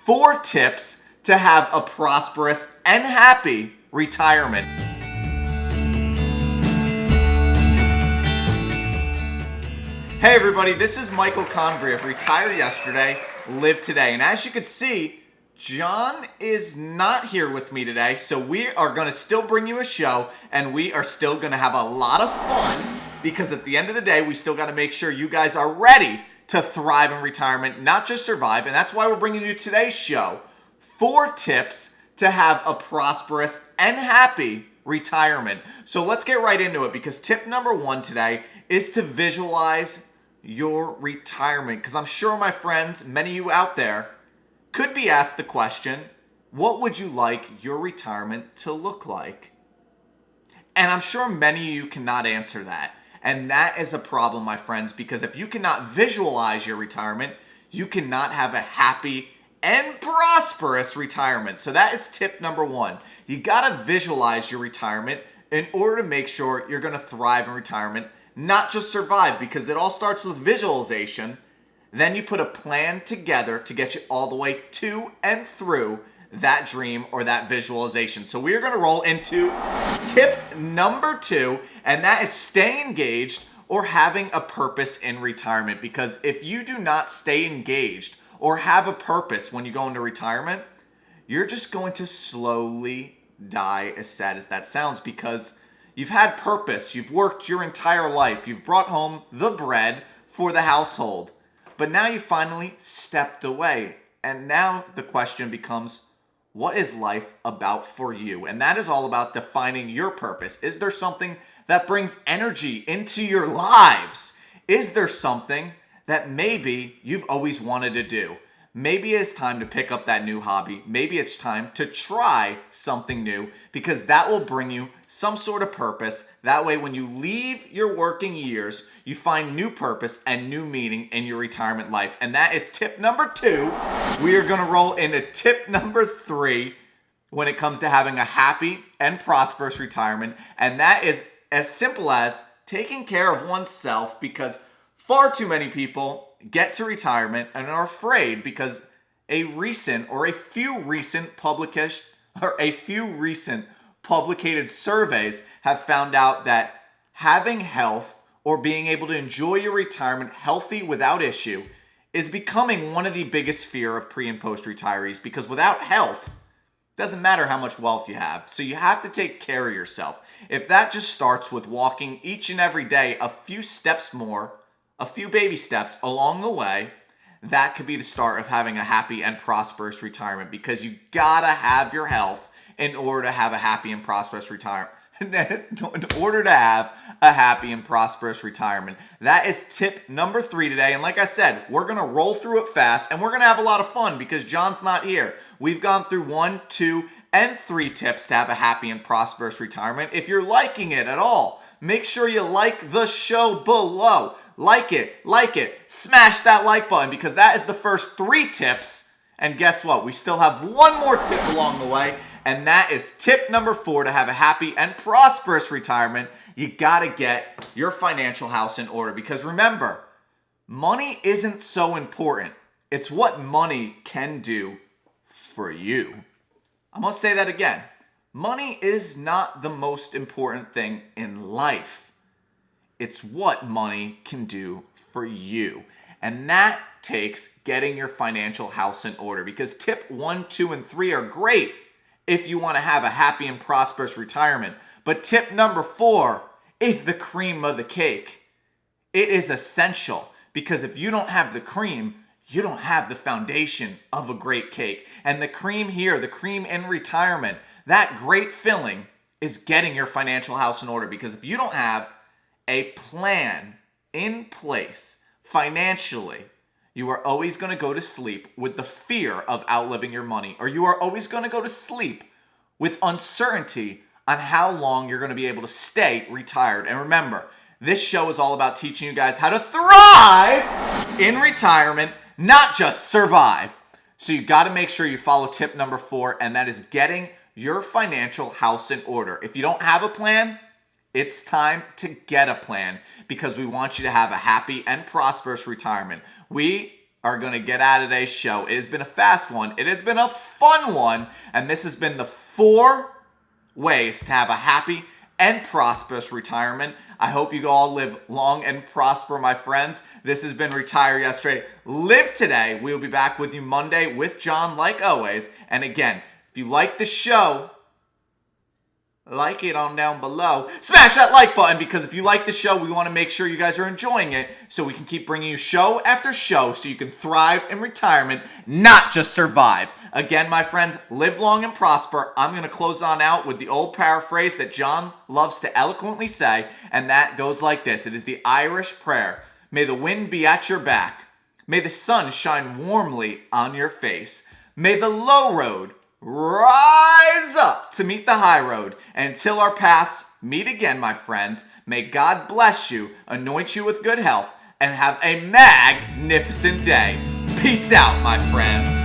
4 tips to have a prosperous and happy retirement. Hey everybody, this is Michael Convery of Retire Yesterday, Live Today. And as you can see, John is not here with me today, so we are going to still bring you a show, and we are still going to have a lot of fun, because at the end of the day, we still got to make sure you guys are ready to thrive in retirement, not just survive. And that's why we're bringing you today's show, 4 tips to have a prosperous and happy retirement. So let's get right into it, because tip number 1 today is to visualize your retirement. Because I'm sure, my friends, many of you out there could be asked the question, what would you like your retirement to look like? And I'm sure many of you cannot answer that. And that is a problem, my friends, because if you cannot visualize your retirement, you cannot have a happy and prosperous retirement. So that is tip number 1. You got to visualize your retirement in order to make sure you're going to thrive in retirement, not just survive, because it all starts with visualization. Then you put a plan together to get you all the way to and through that dream or that visualization. So we're going to roll into tip number 2, and that is stay engaged or having a purpose in retirement. Because if you do not stay engaged or have a purpose when you go into retirement, you're just going to slowly die, as sad as that sounds, because you've had purpose, you've worked your entire life, you've brought home the bread for the household, but now you finally stepped away. And now the question becomes, what is life about for you? And that is all about defining your purpose. Is there something that brings energy into your lives? Is there something that maybe you've always wanted to do? Maybe it's time to pick up that new hobby. Maybe it's time to try something new, because that will bring you some sort of purpose. That way, when you leave your working years, you find new purpose and new meaning in your retirement life. And that is tip number 2. We are going to roll into tip number 3 when it comes to having a happy and prosperous retirement. And that is as simple as taking care of oneself, because far too many people get to retirement and are afraid because a few recent publicated surveys have found out that having health or being able to enjoy your retirement healthy without issue is becoming one of the biggest fear of pre and post retirees. Because without health, it doesn't matter how much wealth you have. So you have to take care of yourself. If that just starts with walking each and every day a few steps more, a few baby steps along the way, that could be the start of having a happy and prosperous retirement, because you gotta have your health in order to have a happy and prosperous retirement. In order to have a happy and prosperous retirement. That is tip number 3 today. And like I said, we're gonna roll through it fast, and we're gonna have a lot of fun because John's not here. We've gone through 1, 2, and 3 tips to have a happy and prosperous retirement. If you're liking it at all, make sure you like the show below. Like it, smash that like button, because that is the first 3 tips. And guess what? We still have 1 more tip along the way, and that is tip number 4 to have a happy and prosperous retirement. You gotta get your financial house in order, because remember, money isn't so important. It's what money can do for you. I'm gonna say that again. Money is not the most important thing in life. It's what money can do for you. And that takes getting your financial house in order, because tip 1, 2, and 3 are great if you want to have a happy and prosperous retirement. But tip number 4 is the cream of the cake. It is essential, because if you don't have the cream, you don't have the foundation of a great cake. And the cream here, the cream in retirement, that great filling is getting your financial house in order. Because if you don't have a plan in place financially, you are always going to go to sleep with the fear of outliving your money, or you are always going to go to sleep with uncertainty on how long you're going to be able to stay retired. And remember, this show is all about teaching you guys how to thrive in retirement, not just survive. So you got to make sure you follow tip number 4, and that is getting your financial house in order. If you don't have a plan, it's time to get a plan, because we want you to have a happy and prosperous retirement. We are going to get out of today's show. It has been a fast one. It has been a fun one. And this has been the 4 ways to have a happy and prosperous retirement. I hope you all live long and prosper, my friends. This has been Retire Yesterday, Live Today. We will be back with you Monday with John, like always. And again, if you like the show, like it on down below. Smash that like button, because if you like the show, we want to make sure you guys are enjoying it so we can keep bringing you show after show so you can thrive in retirement, not just survive. Again, my friends, live long and prosper. I'm going to close on out with the old paraphrase that John loves to eloquently say, and that goes like this. It is the Irish prayer. May the wind be at your back. May the sun shine warmly on your face. May the low road rise up to meet the high road. Until our paths meet again, my friends, may God bless you, anoint you with good health, and have a magnificent day. Peace out, my friends.